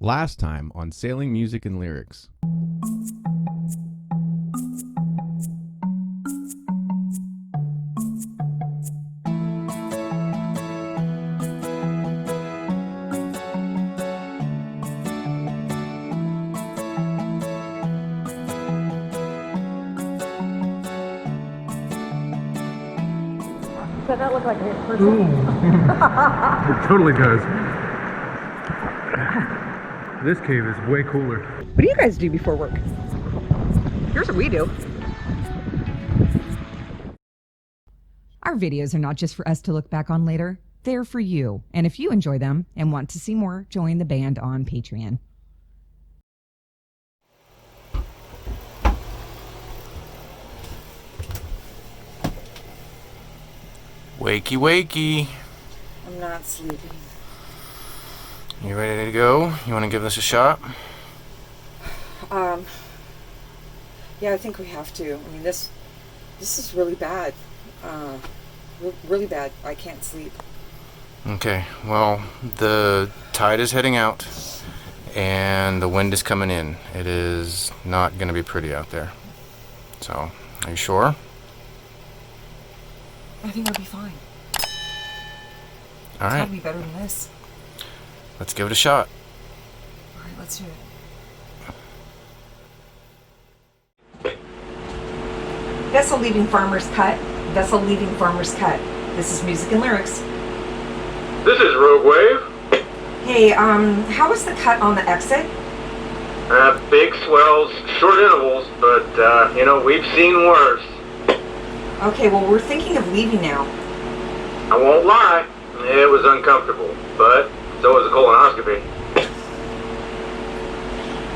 Last time on Sailing Music and Lyrics. Does that look like a person? It totally does. This cave is way cooler. What do you guys do before work? Here's what we do. Our videos are not just for us to look back on later. They're for you. And if you enjoy them and want to see more, join the band on Patreon. Wakey, wakey. I'm not sleeping. You ready to go? You want to give this a shot? Yeah, I think we have to. I mean, this is really bad. Really bad. I can't sleep. Okay, well, the tide is heading out, and the wind is coming in. It is not going to be pretty out there. So, are you sure? I think we'll be fine. All It's right, gotta be better than this. let's give it a shot. All right, let's do it. Vessel leaving Farmer's Cut. Vessel leaving Farmer's Cut. This is Music and Lyrics. This is Rogue Wave. Hey, how was the cut on the exit? Big swells, short intervals, but, we've seen worse. Okay, well, we're thinking of leaving now. I won't lie, it was uncomfortable, but so was a colonoscopy.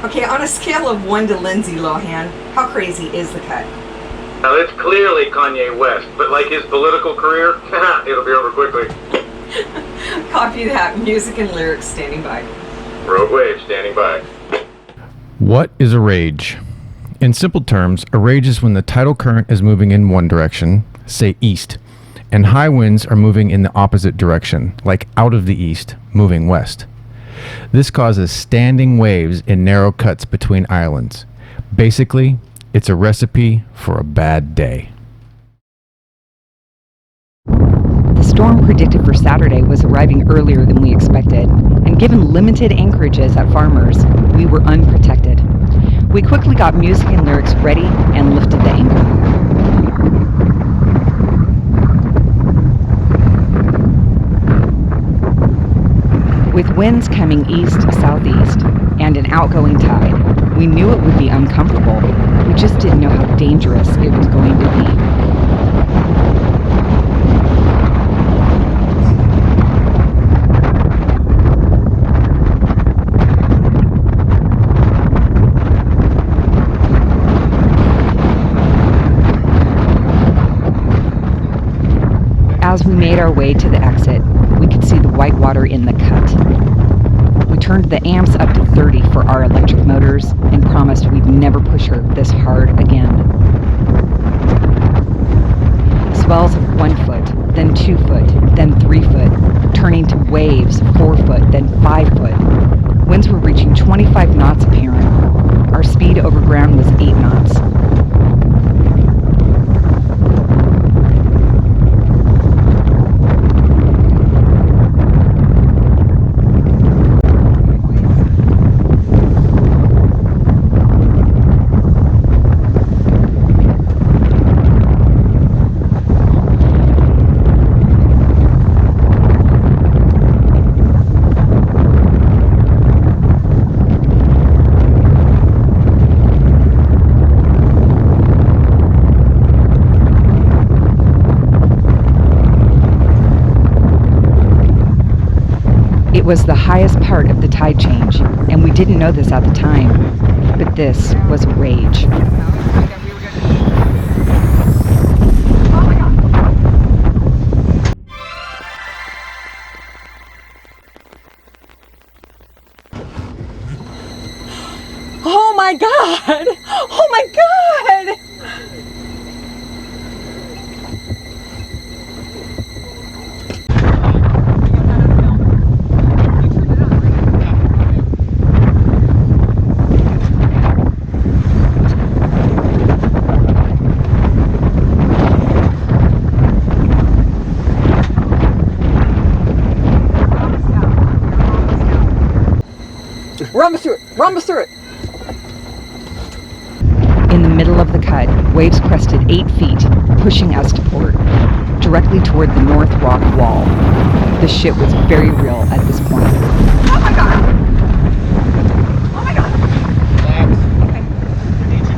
Okay, on a scale of 1 to Lindsay Lohan, how crazy is the cut? Now, it's clearly Kanye West, but like his political career, it'll be over quickly. Copy that. Music and Lyrics standing by. Rogue Wave standing by. What is a rage? In simple terms, a rage is when the tidal current is moving in one direction, say east, and high winds are moving in the opposite direction, like out of the east, moving west. This causes standing waves in narrow cuts between islands. Basically, it's a recipe for a bad day. The storm predicted for Saturday was arriving earlier than we expected, and given limited anchorages at Farmers, we were unprotected. We quickly got Music and Lyrics ready and lifted the anchor. With winds coming east-southeast and an outgoing tide, we knew it would be uncomfortable. We just didn't know how dangerous it was going to be. As we made our way to the exit, we could see the white water in the cut. We turned the amps up to 30 for our electric motors and promised we'd never push her this hard again. Swells of 1 foot, then 2 foot, then 3 foot, turning to waves 4 foot, then 5 foot. Winds were reaching 25 knots apparent. Our speed over ground was 8 knots. It was the highest part of the tide change, and we didn't know this at the time, but this was a rage. Run us through it. Run us through it. In the middle of the cut, waves crested 8 feet, pushing us to port, directly toward the North Rock wall. The shit was very real at this point. Oh my God. Oh my God. Relax. Okay. I need you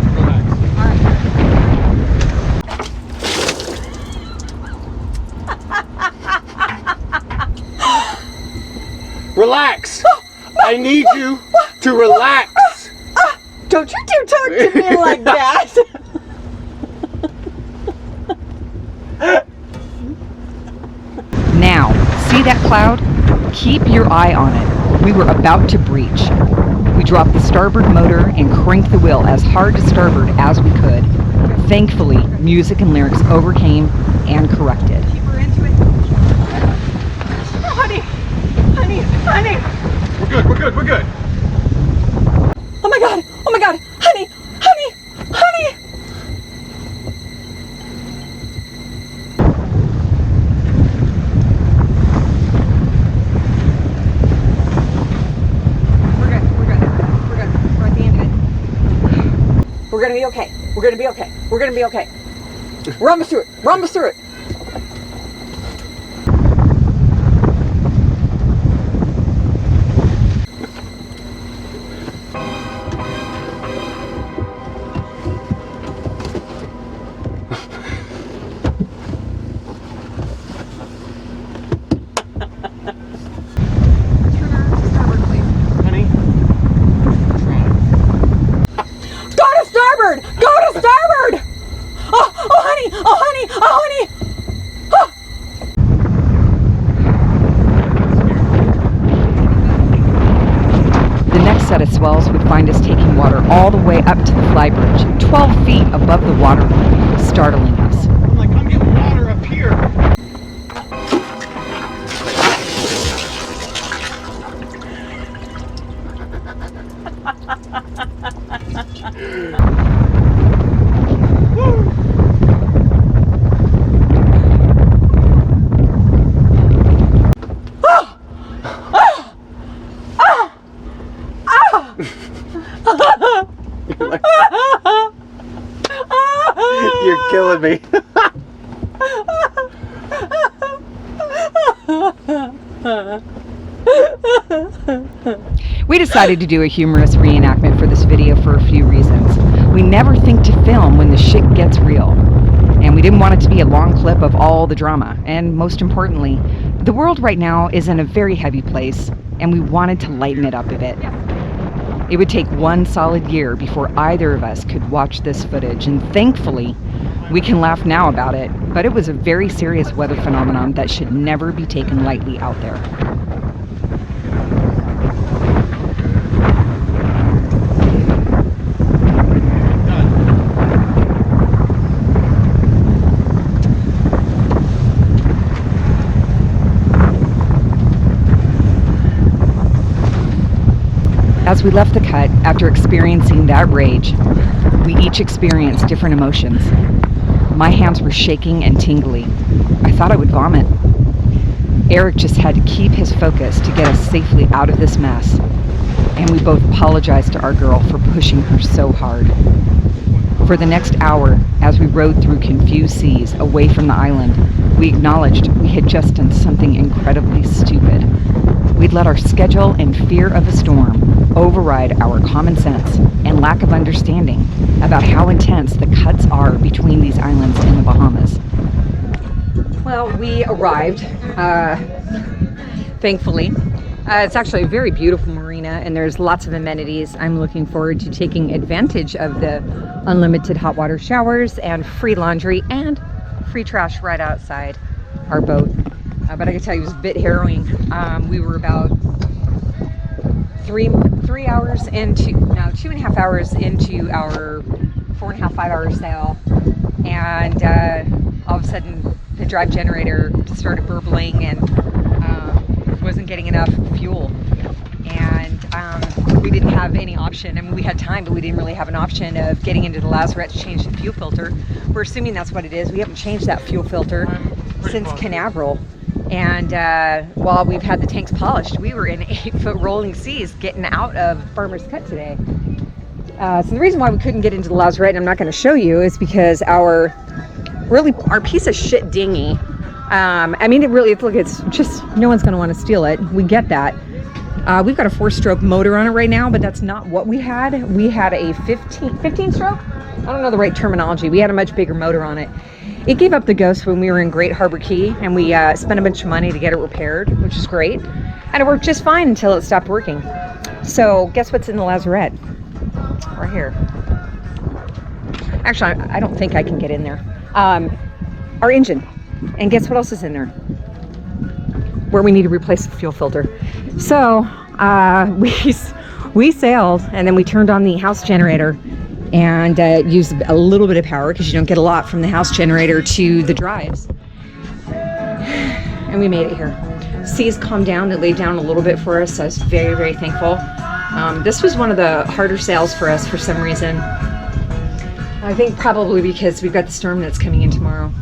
to relax. Relax. I need you to relax. Don't you dare talk to me like that. Now, see that cloud? Keep your eye on it. We were about to breach. We dropped the starboard motor and cranked the wheel as hard to starboard as we could. Thankfully, Music and Lyrics overcame and corrected. Keep her into it. Oh, honey. Honey. Honey. We're good. We're good. We're good. Oh my God. Oh my God. Honey. Honey. Honey. We're good. We're good. We're good. We're at the end of it. We're gonna be okay. We're gonna be okay. We're gonna be okay. Run us through it. Run us through it. Honey. Go to starboard! Go to starboard! Oh, oh honey! Oh honey! Oh honey! Oh. The next set of swells would find us taking water all the way up to the flybridge, 12 feet above the waterline, startling us. I'm like, I'm getting water up here. You're killing me. We decided to do a humorous reenactment for this video for a few reasons. We never think to film when the shit gets real. And we didn't want it to be a long clip of all the drama. And most importantly, the world right now is in a very heavy place, and we wanted to lighten it up a bit. It would take 1 solid year before either of us could watch this footage, and thankfully, we can laugh now about it, but it was a very serious weather phenomenon that should never be taken lightly out there. As we left the cut, after experiencing that rage, we each experienced different emotions. My hands were shaking and tingly. I thought I would vomit. Eric just had to keep his focus to get us safely out of this mess. And we both apologized to our girl for pushing her so hard. For the next hour, as we rode through confused seas away from the island, we acknowledged we had just done something incredibly stupid. We'd let our schedule and fear of a storm override our common sense and lack of understanding about how intense the cuts are between these islands in the Bahamas. Well, we arrived, thankfully. It's actually a very beautiful marina, and there's lots of amenities. I'm looking forward to taking advantage of the unlimited hot water showers and free laundry and free trash right outside our boat. But I can tell you it was a bit harrowing. We were about 2.5 hours into our 4.5-5 hour sail, and all of a sudden the drive generator started burbling and wasn't getting enough fuel, and we didn't have any option. I mean, we had time, but we didn't really have an option of getting into the lazarette to change the fuel filter. We're assuming that's what it is. We haven't changed that fuel filter since Canaveral. And while we've had the tanks polished, we were in 8-foot rolling seas getting out of Farmer's Cut today. So the reason why we couldn't get into the Lazarette, and I'm not going to show you, is because our piece of shit dinghy, I mean, it's just, no one's going to want to steal it. We get that. We've got a 4-stroke motor on it right now, but that's not what we had. We had a 15 stroke? I don't know the right terminology. We had a much bigger motor on it. It gave up the ghost when we were in Great Harbor Key, and we spent a bunch of money to get it repaired, which is great. And it worked just fine until it stopped working. So guess what's in the Lazarette? Right here. Actually, I don't think I can get in there. Our engine. And guess what else is in there? Where we need to replace the fuel filter. So we sailed, and then we turned on the house generator and used a little bit of power, because you don't get a lot from the house generator to the drives. And we made it here. Seas calmed down. It laid down a little bit for us, so I was very, very thankful. This was one of the harder sails for us for some reason. I think probably because we've got the storm that's coming in tomorrow.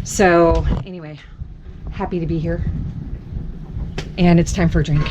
So anyway, happy to be here. And it's time for a drink.